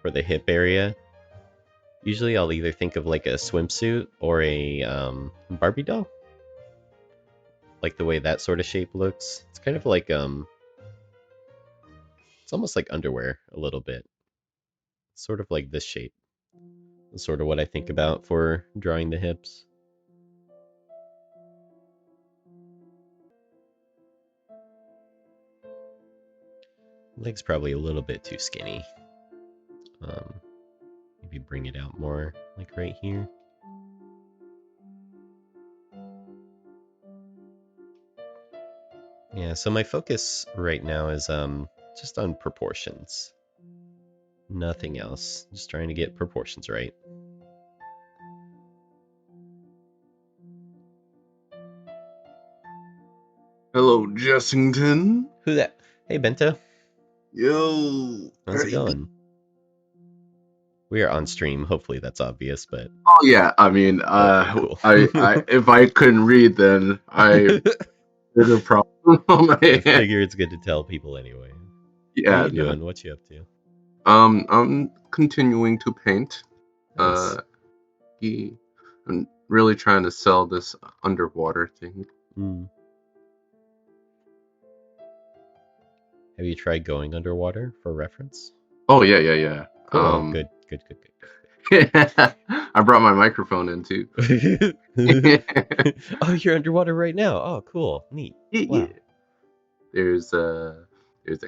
for the hip area, usually I'll either think of like a swimsuit or a Barbie doll. Like the way that sort of shape looks. It's kind of like it's almost like underwear a little bit. Sort of like this shape. That's sort of what I think about for drawing the hips. Legs probably a little bit too skinny. Maybe bring it out more, like right here. Yeah, so my focus right now is just on proportions. Nothing else. Just trying to get proportions right. Hello, Jessington. Who that? Hey, Bento. Yo. How's it going? We are on stream. Hopefully that's obvious, but Oh yeah, I mean, okay, cool. I if I couldn't read, then I bigger problem on my I hand. figure it's good to tell people anyway. How Yeah, you no. doing? What you up to? I'm continuing to paint. Nice. I'm really trying to sell this underwater thing. Have you tried going underwater for reference? Oh yeah. Cool. Good. I brought my microphone in too. Oh, you're underwater right now. Oh, cool. Neat. Wow. Yeah. There's a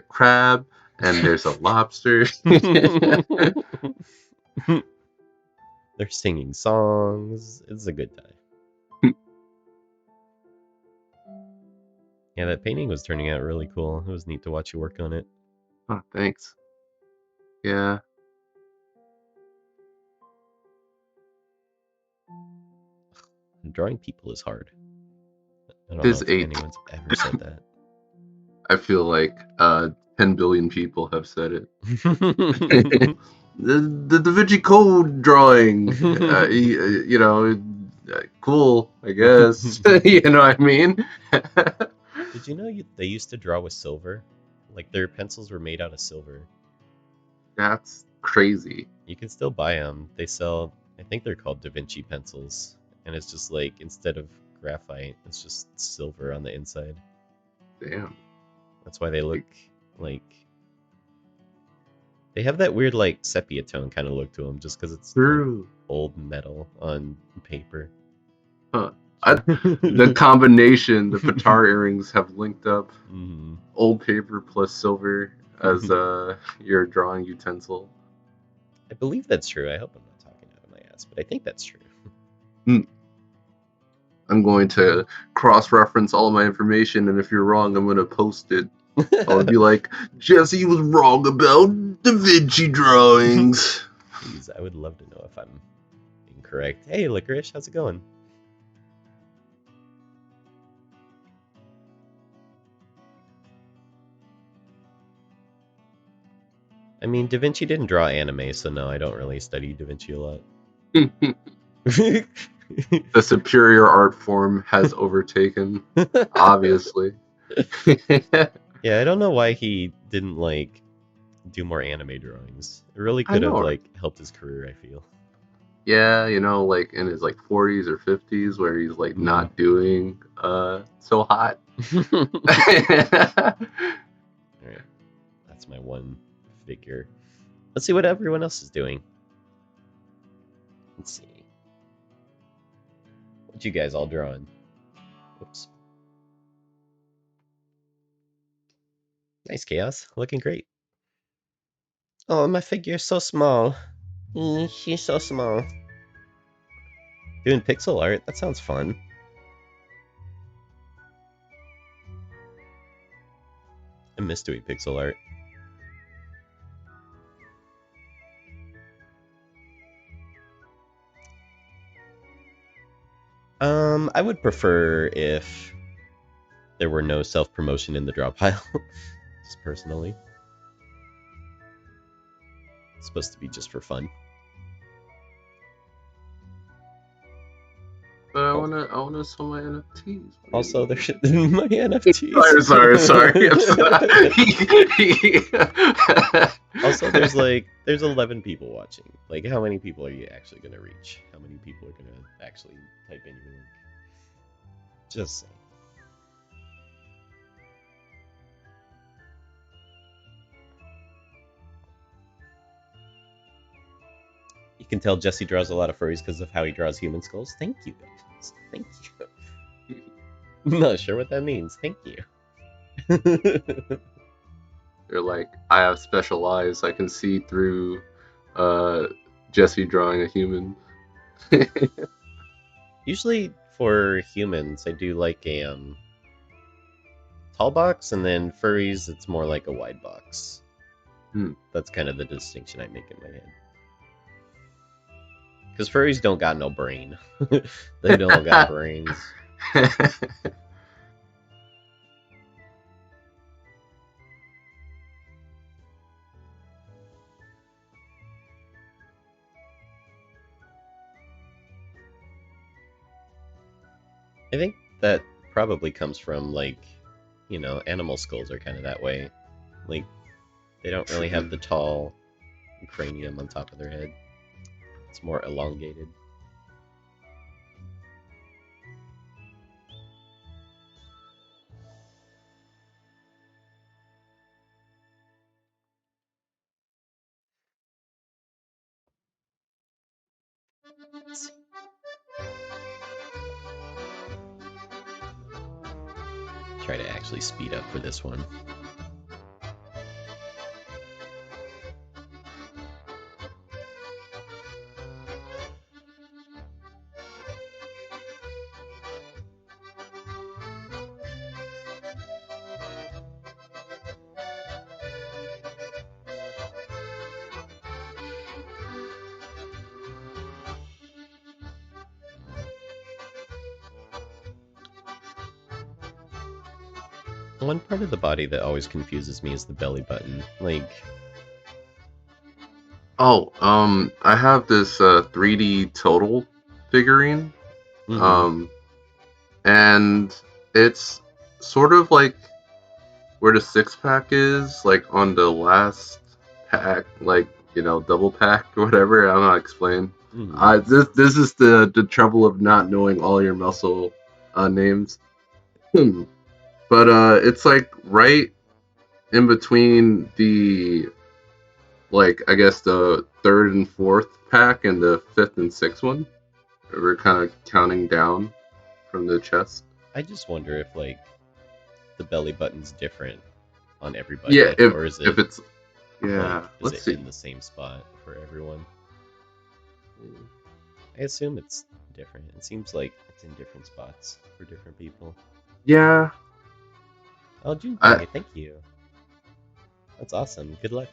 crab and there's a lobster. They're singing songs. It's a good time. Yeah, that painting was turning out really cool. It was neat to watch you work on it. Oh, thanks. Yeah. Drawing people is hard. I don't know There's if eight. anyone's ever said that. I feel like 10 billion people have said it. the Da Vinci Code drawing, cool, I guess. You know what I mean? Did you know they used to draw with silver? Like their pencils were made out of silver. That's crazy. You can still buy them. They sell, I think they're called Da Vinci pencils. And it's just like, instead of graphite, it's just silver on the inside. Damn. That's why they look like... They have that weird like sepia tone kind of look to them just because it's True. Like old metal on paper. Huh. The combination, the Patar earrings have linked up old paper plus silver as your drawing utensil. I believe that's true. I hope I'm not talking out of my ass, but I think that's true. I'm going to cross-reference all my information, and if you're wrong, I'm going to post it. I'll be like, Jesse was wrong about Da Vinci drawings. Please, I would love to know if I'm incorrect. Hey, Licorice, how's it going? I mean, Da Vinci didn't draw anime, so no, I don't really study Da Vinci a lot. The superior art form has overtaken, obviously. Yeah, I don't know why he didn't, like, do more anime drawings. It really could have, like, helped his career, I feel. Yeah, like in his, like, 40s or 50s, where he's, like, not doing so hot. Alright, that's my one figure. Let's see what everyone else is doing. Let's see. What you guys all drawing? Whoops. Nice, Chaos. Looking great. Oh, my figure's so small. She's so small. Doing pixel art? That sounds fun. I miss doing pixel art. I would prefer if there were no self-promotion in the draw pile. Just personally. It's supposed to be just for fun. But I I want to sell my NFTs. Also, there's my NFTs. Sorry. Also, there's 11 people watching. Like, how many people are you actually gonna reach? How many people are gonna actually type in your link? Just saying. You can tell Jesse draws a lot of furries because of how he draws human skulls. Thank you, guys. Thank you. I'm not sure what that means. Thank you. They're like, I have special eyes. I can see through Jesse drawing a human. Usually for humans, I do like a tall box, and then furries, it's more like a wide box. That's kind of the distinction I make in my head. Because furries don't got no brain. They don't got brains. I think that probably comes from, like, you know, animal skulls are kind of that way. Like, they don't really have the tall cranium on top of their head. It's more elongated. Let's see. Try to actually speed up for this one. One part of the body that always confuses me is the belly button. Like, I have this 3D Total figurine. And it's sort of like where the 6-pack is, like on the last pack, like, you know, double pack or whatever. I'm not explaining. This is the trouble of not knowing all your muscle names. But it's like right in between the, like, I guess the 3rd and 4th pack and the 5th and 6th one. We're kind of counting down from the chest. I just wonder if, like, the belly button's different on everybody. Yeah, or is it, if it's, yeah, like, let's see, in the same spot for everyone? I assume it's different. It seems like it's in different spots for different people. Yeah. Oh, Junpei, thank you. That's awesome. Good luck.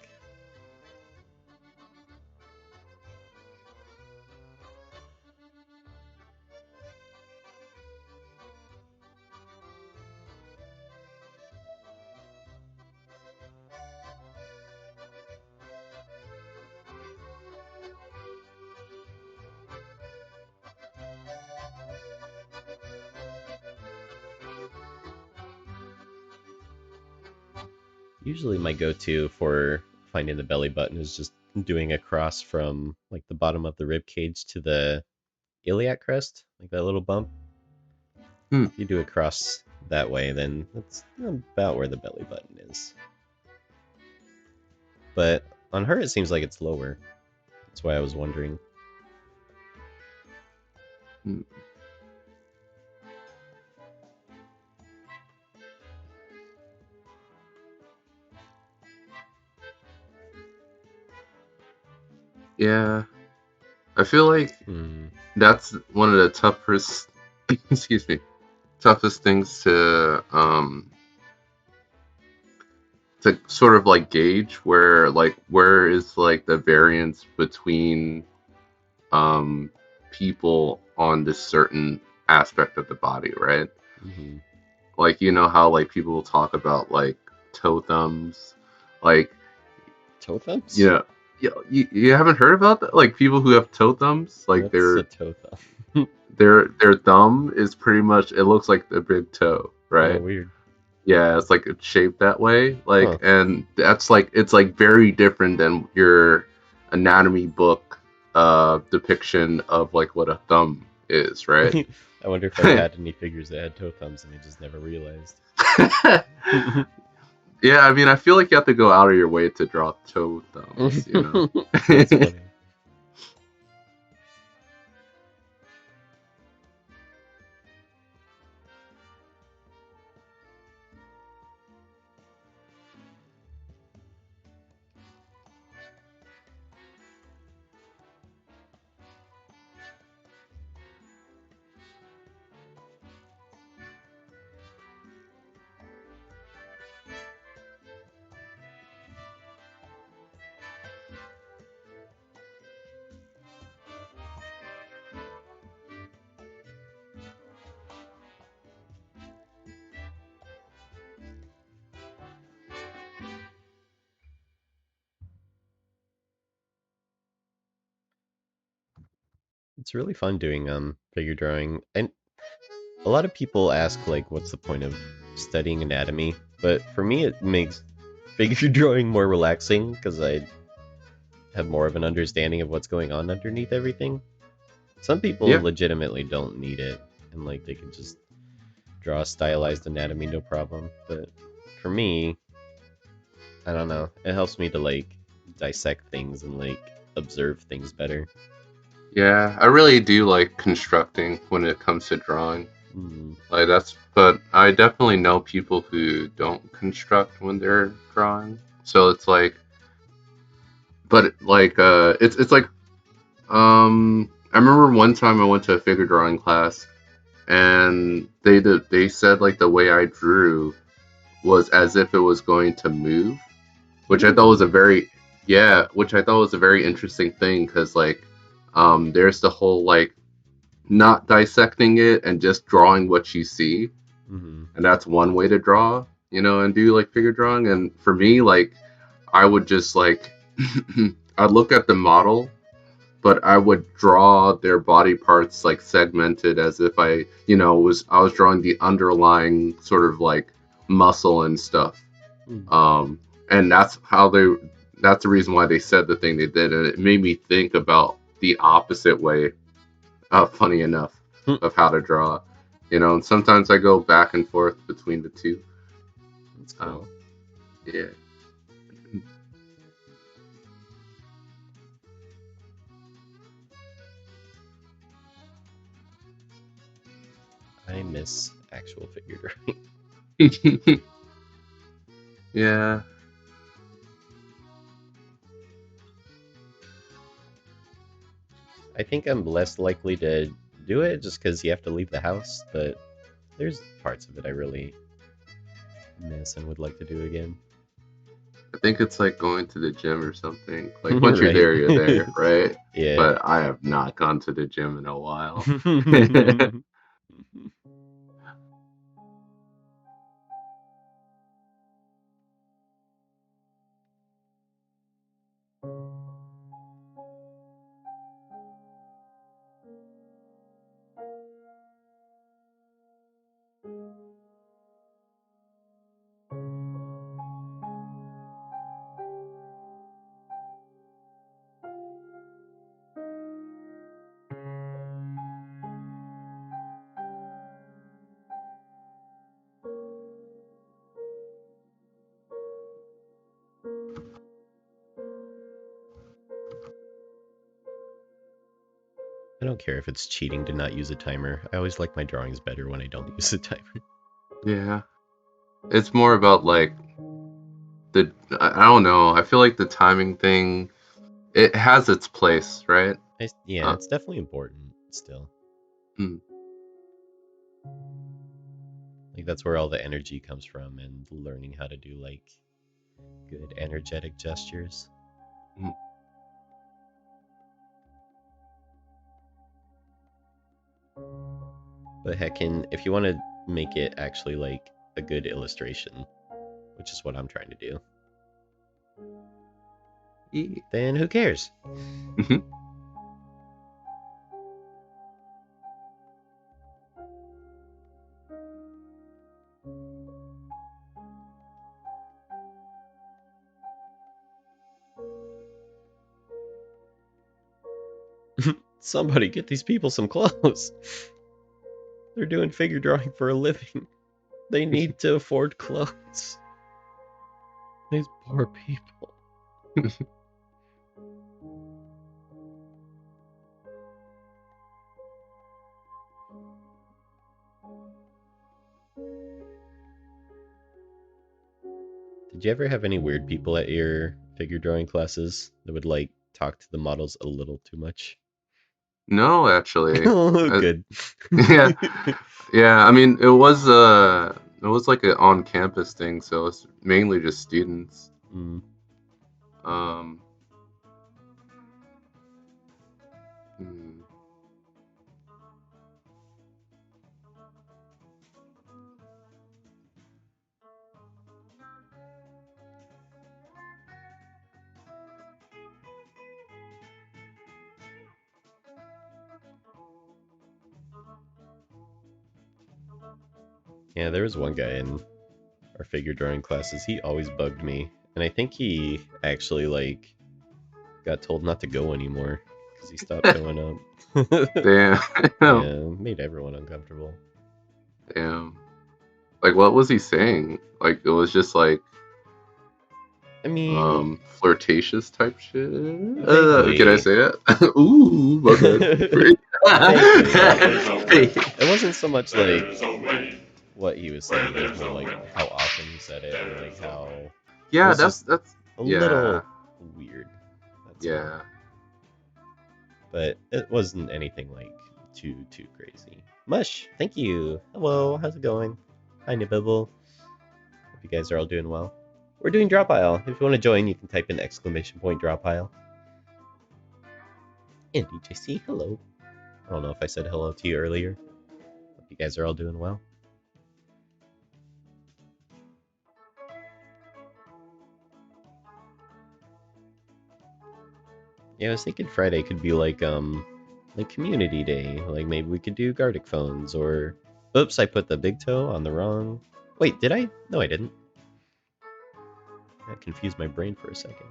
Usually my go-to for finding the belly button is just doing a cross from, like, the bottom of the rib cage to the iliac crest, like that little bump. If you do a cross that way, then that's about where the belly button is. But on her, it seems like it's lower. That's why I was wondering. Yeah, I feel like that's one of the toughest, toughest things to sort of like gauge where is like the variance between people on this certain aspect of the body, right? Like, you know how, like, people will talk about, like, toe thumbs, like, toe thumbs. Yeah, you haven't heard about that? Like, people who have toe thumbs, like, what's a toe thumb? their thumb is pretty much, it looks like the big toe, Oh, right? weird. Yeah, it's like it's shaped that way. Huh. Like, and that's like, it's like very different than your anatomy book depiction of like what a thumb is, right? I wonder if I had any figures that had toe thumbs and I just never realized. Yeah, I mean, I feel like you have to go out of your way to draw toe thumbs, you know? That's funny. It's really fun doing figure drawing. And a lot of people ask like what's the point of studying anatomy? But for me it makes figure drawing more relaxing because I have more of an understanding of what's going on underneath everything. Some people Yeah, legitimately don't need it and like they can just draw stylized anatomy no problem. But for me, I don't know. It helps me to like dissect things and like observe things better. yeah, I really do like constructing when it comes to drawing. Mm. Like that's, but I definitely know people who don't construct when they're drawing. So it's like, but like, it's like, I remember one time I went to a figure drawing class, and they said like the way I drew was as if it was going to move, which I thought was Ooh. a very, yeah, which I thought was a very interesting thing, because like, there's the whole like not dissecting it and just drawing what you see, Mm-hmm. and that's one way to draw, you know, and do like figure drawing. And for me, like, I would just like I'd look at the model, but I would draw their body parts like segmented, as if I, you know, I was drawing the underlying sort of like muscle and stuff. Mm. Um, and that's the reason why they said the thing they did, and it made me think about the opposite way, funny enough, of how to draw. You know, and sometimes I go back and forth between the two. That's Um, cool. yeah, I miss actual figure drawing. yeah. I think I'm less likely to do it just because you have to leave the house, but there's parts of it I really miss and would like to do again. I think it's like going to the gym or something. Like once Right. you're there, right? Yeah. But I have not gone to the gym in a while. I don't care if it's cheating to not use a timer. I always like my drawings better when I don't use a timer. Yeah, it's more about like I don't know. I feel like the timing thing, it has its place, right? Yeah, Uh, it's definitely important still. mm, Like that's where all the energy comes from and learning how to do like good energetic gestures. mm. But heckin', if you want to make it actually like a good illustration, which is what I'm trying to do, Yeah. then who cares? Mhm. Somebody get these people some clothes. They're doing figure drawing for a living. They need to afford clothes. These poor people. Did you ever have any weird people at your figure drawing classes that would like talk to the models a little too much? No, actually. Oh, good. Yeah. Yeah, I mean it was like an on campus thing, so it's mainly just students. Mm. Um hmm. Yeah, there was one guy in our figure drawing classes. He always bugged me, and I think he actually like got told not to go anymore because he stopped showing up. Damn. Yeah, made everyone uncomfortable. Damn. Like what was he saying? Like it was just like I mean, flirtatious type shit. Can I vaguely. say it? Ooh, my bad. Vaguely, it wasn't so much like what he was saying. It was more like how often he said it, and like how it Yeah, was just that's a yeah. little weird. That's all. Yeah. But it wasn't anything like too crazy. Mush, thank you. Hello, how's it going? Hi, Nibibble. Hope you guys are all doing well. We're doing drop aisle. If you want to join, you can type in exclamation point drop aisle. And DJC, hello. I don't know if I said hello to you earlier. Hope you guys are all doing well. Yeah, I was thinking Friday could be like community day. Like maybe we could do Gardic phones or oops, I put the big toe on the wrong. Wait, did I? No, I didn't. That confused my brain for a second.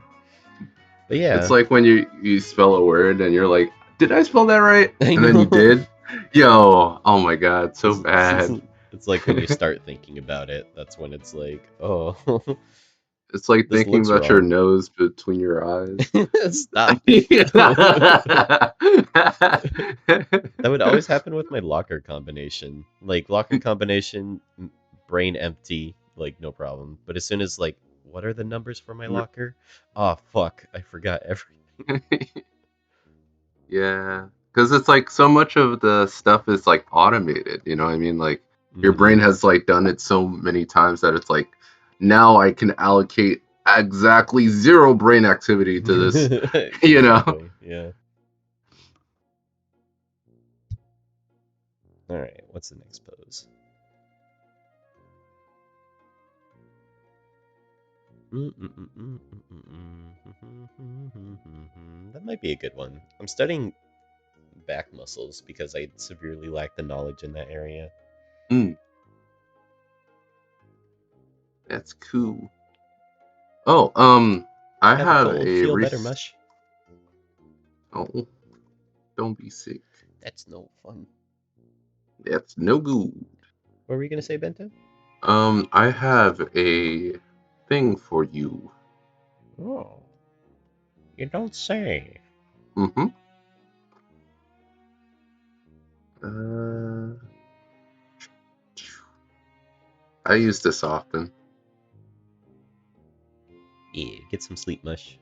But It's yeah, like when you spell a word and you're like, "Did I spell that right?" I And then you know. did. Yo, oh my god, so bad. It's like when you start thinking about it, that's when it's like, oh, It's like this thinking looks about your wrong. nose between your eyes. Stop. That would always happen with my locker combination. Like locker combination, brain empty, like no problem. But as soon as like, what are the numbers for my locker? Oh fuck, I forgot everything. Yeah, because it's like so much of the stuff is like automated. You know what I mean? Like your brain Mm-hmm. has like done it so many times that it's like now I can allocate exactly zero brain activity to this. You know? Exactly. Yeah. All right. What's the next pose? That might be a good one. I'm studying back muscles because I severely lack the knowledge in that area. Mm, that's cool. Oh, I Got a have cold. a Feel better, Mush? Oh, don't be sick. That's no fun. That's no good. What were you gonna say, Bento? I have a thing for you. Oh, you don't say. Mm-hmm. Uh, I use this often. Yeah, get some sleep, Mush.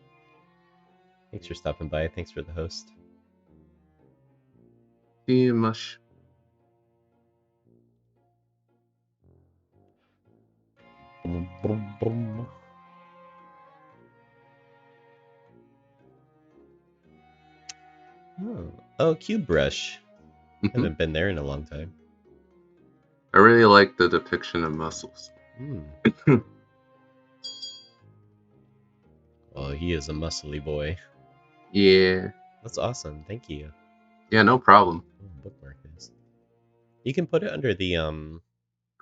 Thanks for stopping by. Thanks for the host. See much. Oh, Cube Brush. Hmm. Haven't been there in a long time. I really like the depiction of muscles. Hmm. Oh, he is a muscly boy. Yeah. That's awesome. Thank you. Yeah, no problem. Oh, bookmark this. You can put it under the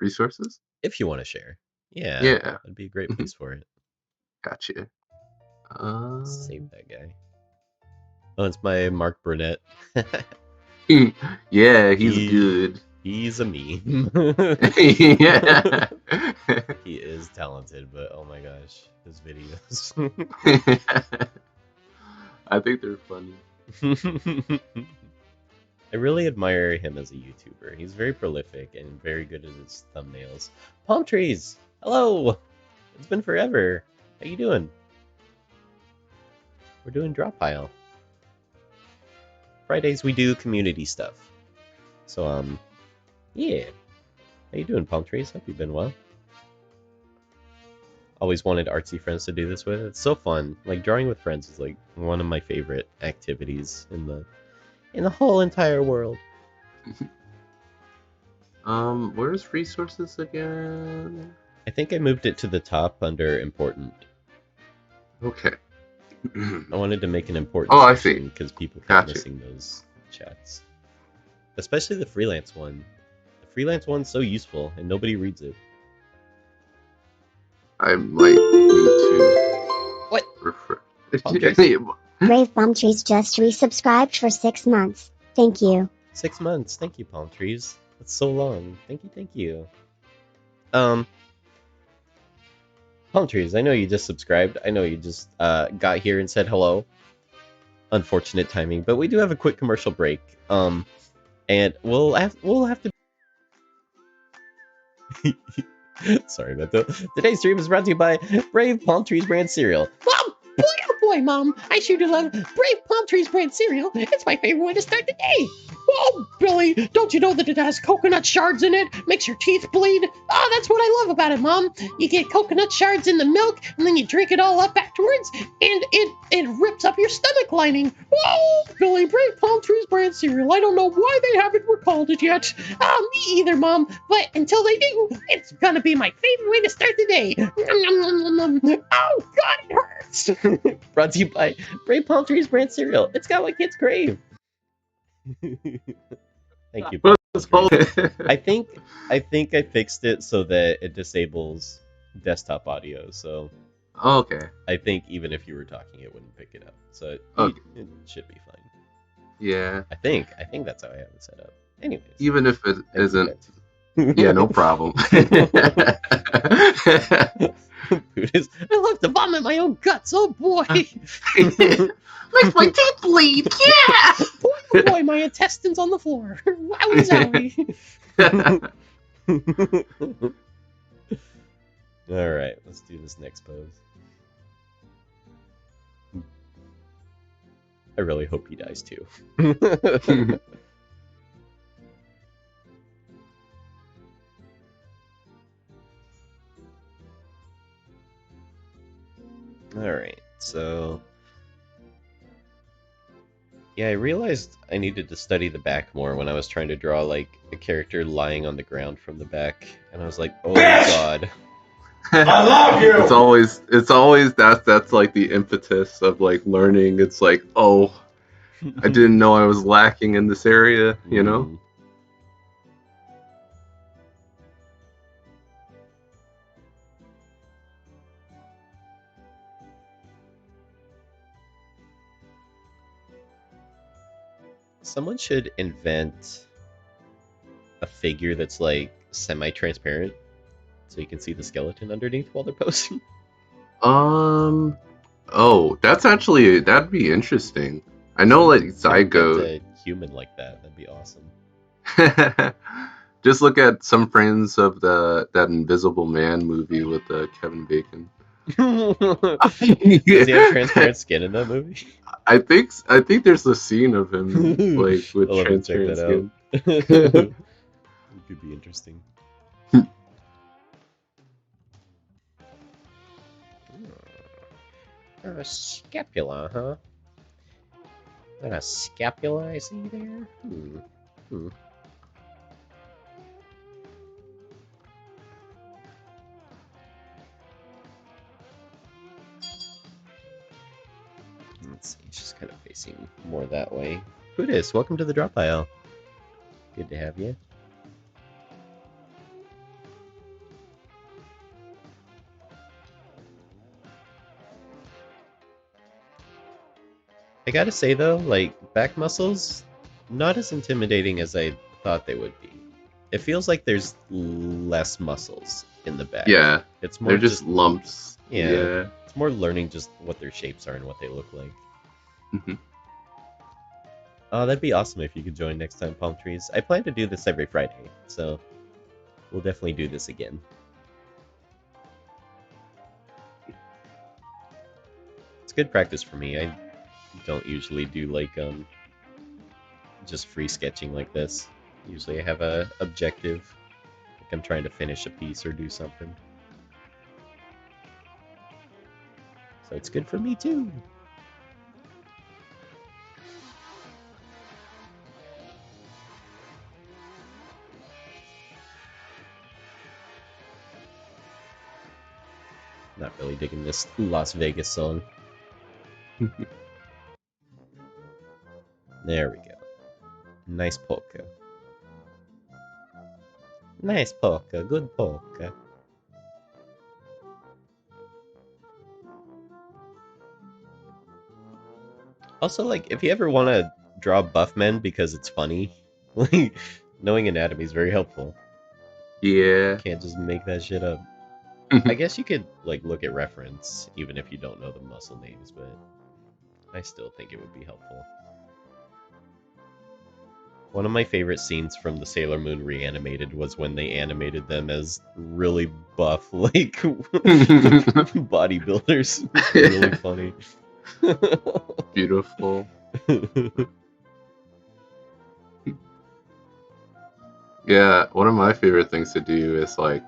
Resources? if you want to share. Yeah, Yeah. that'd be a great place for it. Gotcha. Save that guy. Oh, it's my Mark Burnett. Yeah, he's he good. he's a meme. Yeah. He is talented, but oh my gosh, his videos. I think they're funny. I really admire him as a YouTuber. He's very prolific and very good at his thumbnails. Palm trees. Hello. It's been forever. How you doing? We're doing drop pile. Fridays we do community stuff. So yeah. How you doing, palm trees? Hope you've been well. Always wanted artsy friends to do this with. It's so fun. Like drawing with friends is like one of my favorite activities in the whole entire world. Where's resources again? I think I moved it to the top under important. Okay. I wanted to make an important Oh, I see. section because people kept Gotcha. missing those chats. Especially the freelance one. The freelance one's so useful and nobody reads it. I might need to What? refresh. Palm trees? Brave Palm Trees just resubscribed for 6 months. Thank you. 6 months. Thank you, palm trees. That's so long. Thank you, thank you. Palm trees, I know you just subscribed. I know you just got here and said hello. Unfortunate timing, but we do have a quick commercial break. And we'll have to. Sorry about that. Today's stream is brought to you by Brave Palm Trees brand cereal. Mom, boy, oh boy, Mom, I sure do love Brave Palm Trees brand cereal. It's my favorite way to start the day. Oh, Billy, don't you know that it has coconut shards in it? Makes your teeth bleed. Oh, that's what I love about it, Mom. You get coconut shards in the milk, and then you drink it all up afterwards, and it rips up your stomach lining. Oh, Billy, Brave Palm Trees brand cereal. I don't know why they haven't recalled it yet. Me either, Mom. But until they do, it's gonna be my favorite way to start the day. Oh, God, it hurts. Brought to you by Brave Palm Trees brand cereal. It's got what kids crave. Thank you, Palm Trees. I think I fixed it so that it disables desktop audio. So Okay. I think even if you were talking, it wouldn't pick it up. So Okay. it should be fine. Yeah. I think that's how I have it set up. Anyways, Even if it I do isn't. that. Yeah, no problem. Buddhist, I love to vomit my own guts. Oh boy. Makes my teeth bleed. Yeah. Boy, oh boy, my intestines on the floor. Wowie zowie. All right, let's do this next pose. I really hope he dies too. All right, so yeah, I realized I needed to study the back more when I was trying to draw like a character lying on the ground from the back, and I was like, oh god. I love you. It's always that's like the impetus of like learning. It's like, oh, I didn't know I was lacking in this area, you know? Someone should invent a figure that's like semi-transparent so you can see the skeleton underneath while they're posing. Oh, that'd be interesting. I know like Zygo. A human like that. That'd be awesome. Just look at some friends of that Invisible Man movie with Kevin Bacon. Does he have transparent skin in that movie? I think there's a scene of him like with transparent skin. It could be interesting. Scapula, huh? Is that a scapula I see there? Let's see, she's kind of facing more that way. Buddhist, welcome to the drop pile. Good to have you. I gotta say though, like, back muscles, not as intimidating as I thought they would be. It feels like there's less muscles in the back. Yeah, It's they're more just lumps. yeah, Yeah. it's more learning just what their shapes are and what they look like. hmm Oh, that'd be awesome if you could join next time, Palm Trees. I plan to do this every Friday, so we'll definitely do this again. It's good practice for me. I don't usually do like just free sketching like this. Usually I have a objective, like I'm trying to finish a piece or do something. So it's good for me too. Not really digging this Las Vegas song. There we go. Nice polka. Nice polka. Good polka. Also, like, if you ever want to draw buff men because it's funny, like, knowing anatomy is very helpful. Yeah. You can't just make that shit up. I guess you could, like, look at reference, even if you don't know the muscle names, but I still think it would be helpful. One of my favorite scenes from the Sailor Moon Reanimated was when they animated them as really buff, like, bodybuilders. It's really funny. Beautiful. Yeah, one of my favorite things to do is like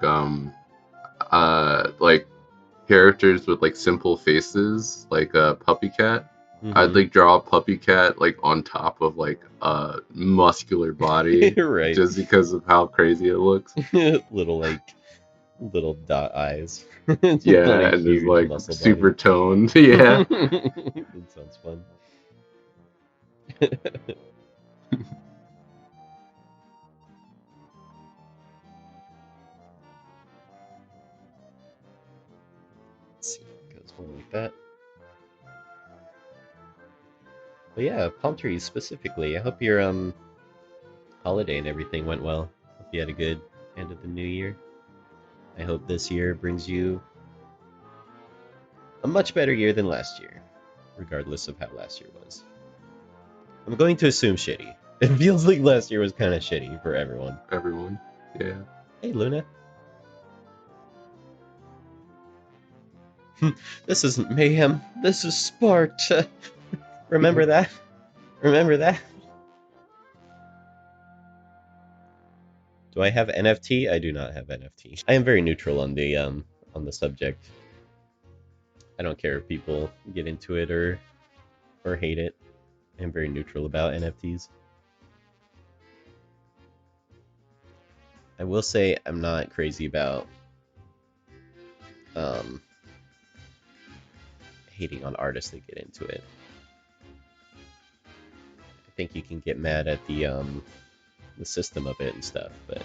characters with like simple faces, like a puppy cat. I'd like draw a puppy cat like on top of like a muscular body, Right. just because of how crazy it looks. little dot eyes. Yeah, and it's like super toned. Yeah. That sounds fun. Let's see, goes one like that. But yeah, palm trees specifically. I hope your holiday and everything went well. Hope you had a good end of the new year. I hope this year brings you a much better year than last year, regardless of how last year was. I'm going to assume shitty. It feels like last year was kind of shitty for everyone. Everyone. Yeah. Hey, Luna. This isn't mayhem. This is Sparta. Remember that? Remember that? Do I have NFT? I do not have NFT. I am very neutral on the subject. I don't care if people get into it or hate it. I'm very neutral about NFTs. I will say I'm not crazy about hating on artists that get into it. I think you can get mad at the system of it and stuff, but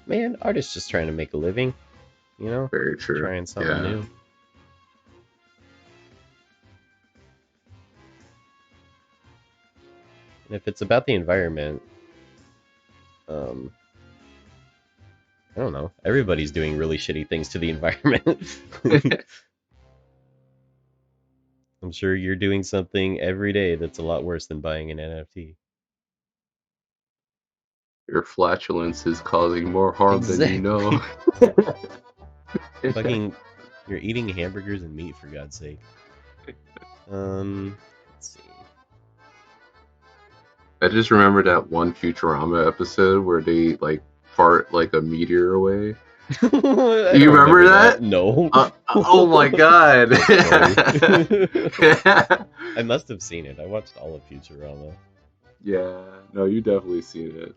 man, artists just trying to make a living, you know? Very true. Trying something new. And if it's about the environment, I don't know. Everybody's doing really shitty things to the environment. I'm sure you're doing something every day that's a lot worse than buying an NFT. Your flatulence is causing more harm than you know. Fucking, you're eating hamburgers and meat, for God's sake. Let's see. I just remember that one Futurama episode where they like fart like a meteor away. You remember that? No. Oh my god. I must have seen it. I watched all of Futurama. Yeah, no, you definitely seen it.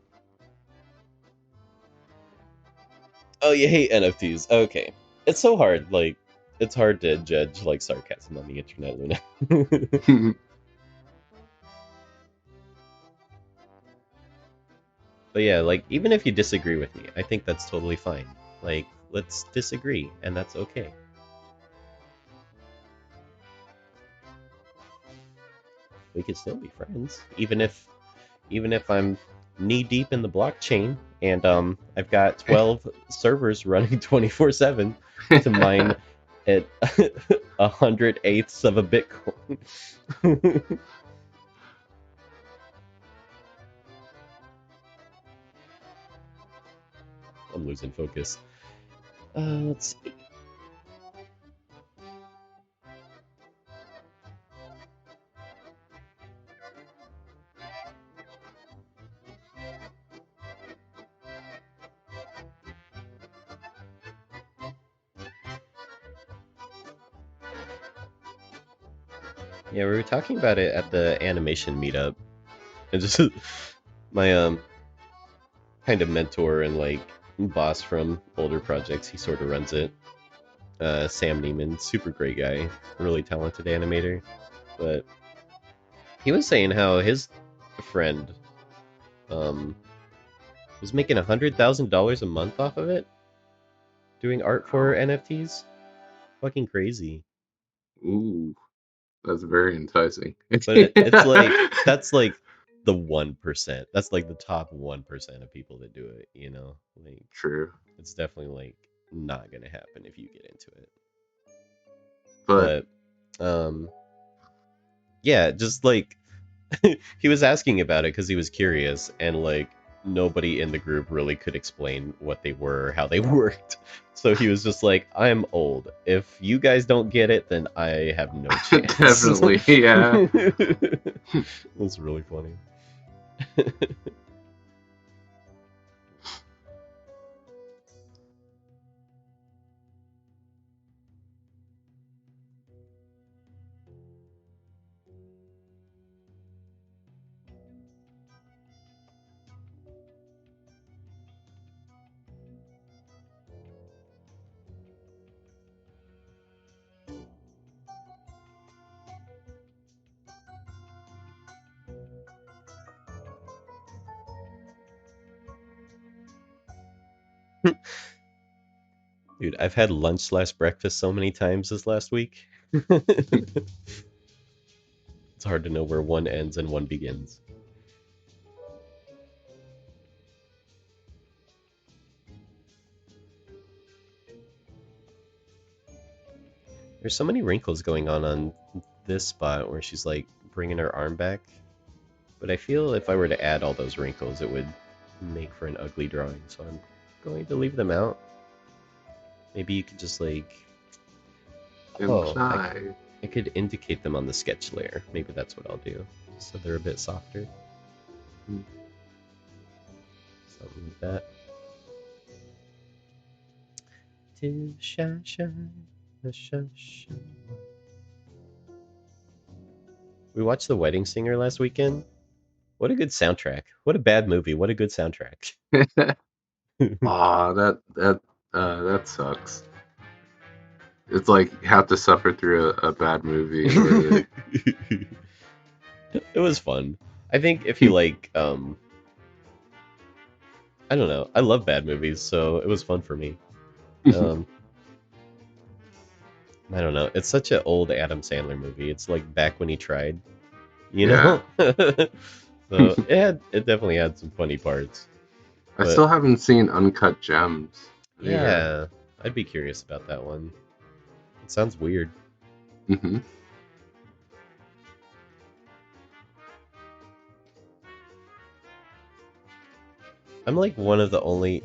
Oh, you hate NFTs. Okay. It's so hard, like, it's hard to judge, like, sarcasm on the internet, Luna. But yeah, like, even if you disagree with me, I think that's totally fine. Like, let's disagree, and that's okay. we could still be friends, even if I'm knee deep in the blockchain and I've got 12 servers running 24/7 to mine at 100/8 of a Bitcoin. I'm losing focus. Let's see. Yeah, we were talking about it at the animation meetup. And just my kind of mentor and like boss from older projects, he sort of runs it. Sam Neiman, super great guy, really talented animator. But he was saying how his friend was making $100,000 a month off of it, doing art for NFTs. Fucking crazy. Ooh, that's very enticing. But it's like that's like the 1%. That's like the top 1% of people that do it. You know, like True, it's definitely like not gonna happen if you get into it. but But yeah, just like he was asking about it because he was curious, and like nobody in the group really could explain what they were or how they worked. So he was just like, I'm old. If you guys don't get it, then I have no chance. definitely, yeah. It was really funny. Dude, I've had lunch/breakfast so many times this last week. It's hard to know where one ends and one begins. There's so many wrinkles going on this spot where she's like bringing her arm back. But I feel if I were to add all those wrinkles, it would make for an ugly drawing. So I'm going to leave them out. Maybe you could just like, Inside. I could indicate them on the sketch layer. Maybe that's what I'll do, so they're a bit softer. Something like that. To shine, shine. We watched The Wedding Singer last weekend. What a good soundtrack. What a bad movie. What a good soundtrack. That sucks. It's like you have to suffer through a bad movie in order to... It was fun. I think if you like, I don't know. I love bad movies, so it was fun for me. I don't know. It's such an old Adam Sandler movie. It's like back when he tried, you know? So it definitely had some funny parts. I still haven't seen Uncut Gems. Yeah, I'd be curious about that one. It sounds weird. Mm-hmm. I'm like one of the only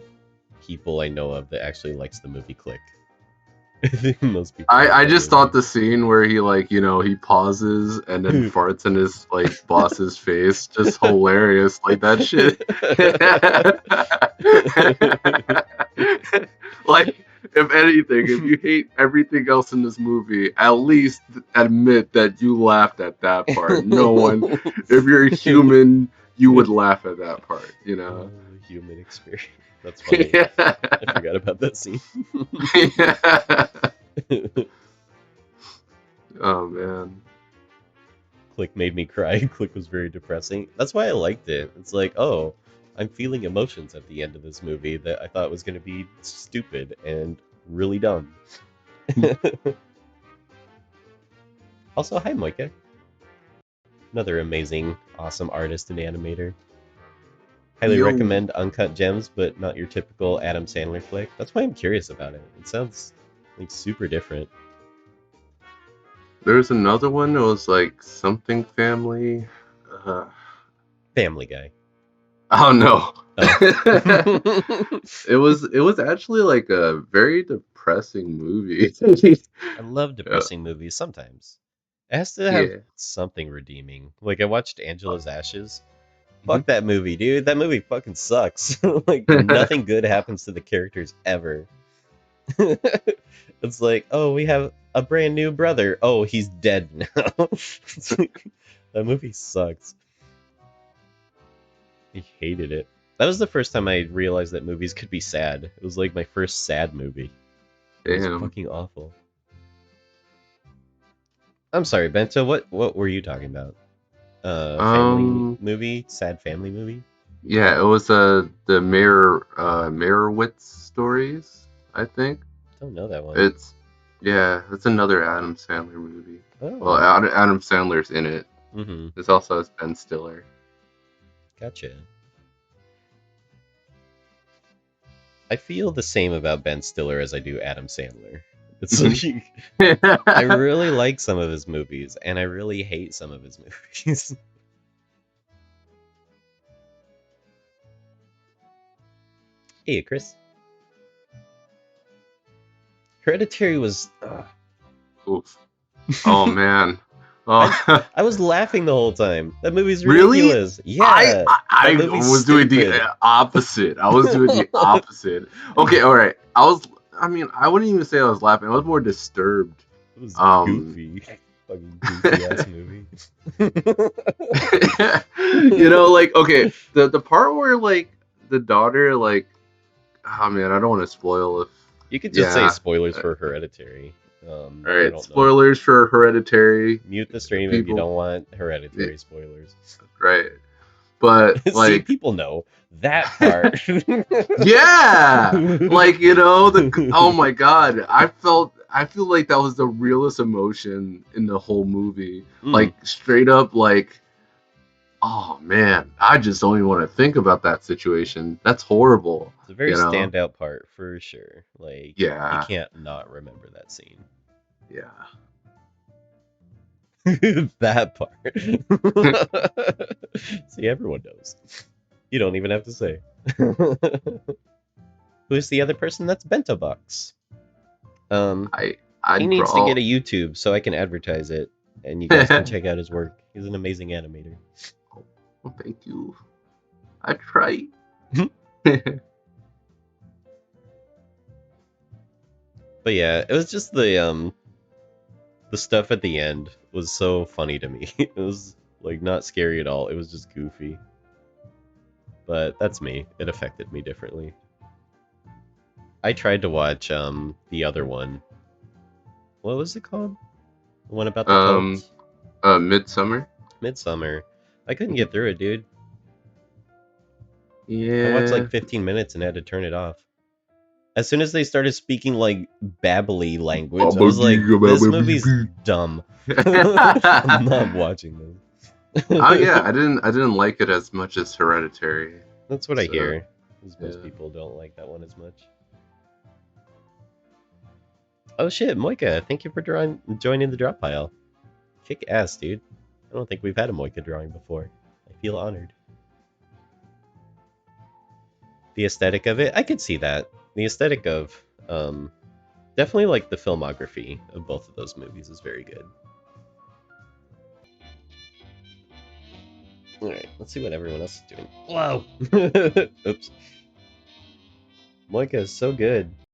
people I know of that actually likes the movie Click. I think most people. I just thought the scene where he like, you know, he pauses and then farts in his like boss's face, just hilarious. Like that shit. Like, if anything, if you hate everything else in this movie, at least admit that you laughed at that part. No one, if you're a human, you would laugh at that part, you know? Human experience. That's funny. Yeah. I forgot about that scene. Yeah. Oh, man. Click made me cry. Click was very depressing. That's why I liked it. It's like, oh, I'm feeling emotions at the end of this movie that I thought was going to be stupid and really dumb. Also, hi, Moika. Another amazing, awesome artist and animator. Highly Yo, recommend Uncut Gems, but not your typical Adam Sandler flick. That's why I'm curious about it. It sounds like super different. there's another one that was like something family. Uh, Family Guy. oh no. Oh. It was actually like a very depressing movie. I love Yeah. depressing movies sometimes. It has to have Yeah. something redeeming. Like I watched Angela's Ashes. Mhm. Fuck that movie, dude. That movie fucking sucks. Like nothing good happens to the characters ever. It's like, oh, we have a brand new brother. Oh, he's dead now. That movie sucks. I hated it. That was the first time I realized that movies could be sad. It was like my first sad movie. It was Damn. fucking awful. I'm sorry, Bento. What were you talking about? Family Um. movie, sad family movie. Yeah, it was the Meyerowitz stories, I think. Don't know that one. It's yeah, it's another Adam Sandler movie. Well, Oh, Adam Sandler's in it. mm-hmm. It's also has Ben Stiller. Gotcha. I feel the same about Ben Stiller as I do Adam Sandler. It's like I really like some of his movies, and I really hate some of his movies. Hey, Chris. Hereditary was. Oof. Oh man. Oh, I was laughing the whole time. That movie's really? ridiculous. Yeah, I that I movie's was doing the stupid. opposite. I was doing the opposite. Okay, all right. I mean, I wouldn't even say I was laughing. I was more disturbed. It was Um, goofy. Fucking goofy ass movie. like okay, the part where like the daughter like, oh man, I don't want to spoil if You could just say yeah. spoilers for Hereditary. All I right, don't know. spoilers for Hereditary. Mute the stream if you People, don't want Hereditary spoilers. right? But See, like, people know that part. yeah, like the oh my god, I feel like that was the realest emotion in the whole movie. Mm. Like straight up, like, oh man, I just don't even want to think about that situation. That's horrible. It's a very standout part for sure. Like, Yeah. you can't not remember that scene. Yeah. That part. See, everyone knows. You don't even have to say. Who's the other person? That's Bento Box. He I'd needs to brawl. get a YouTube so I can advertise it, and you guys can check out his work. He's an amazing animator. Well, thank you. I try. But yeah, it was just the stuff at the end was so funny to me. It was like not scary at all. It was just goofy. But that's me. It affected me differently. I tried to watch the other one. What was it called? The one about the cult? Midsummer. Midsummer. I couldn't get through it, dude. Yeah. I watched like 15 minutes and had to turn it off. As soon as they started speaking like babbly language, I was like, this movie's dumb. I'm not watching this. Oh yeah, I didn't like it as much as Hereditary. That's what I So, hear. Because most yeah. people don't like that one as much. Oh shit, Moika, thank you for joining the drop pile. Kick ass, dude. I don't think we've had a Moika drawing before. I feel honored. The aesthetic of it, I could see that. The aesthetic of, definitely like the filmography of both of those movies is very good. Alright, let's see what everyone else is doing. Whoa! Oops. Moika is so good.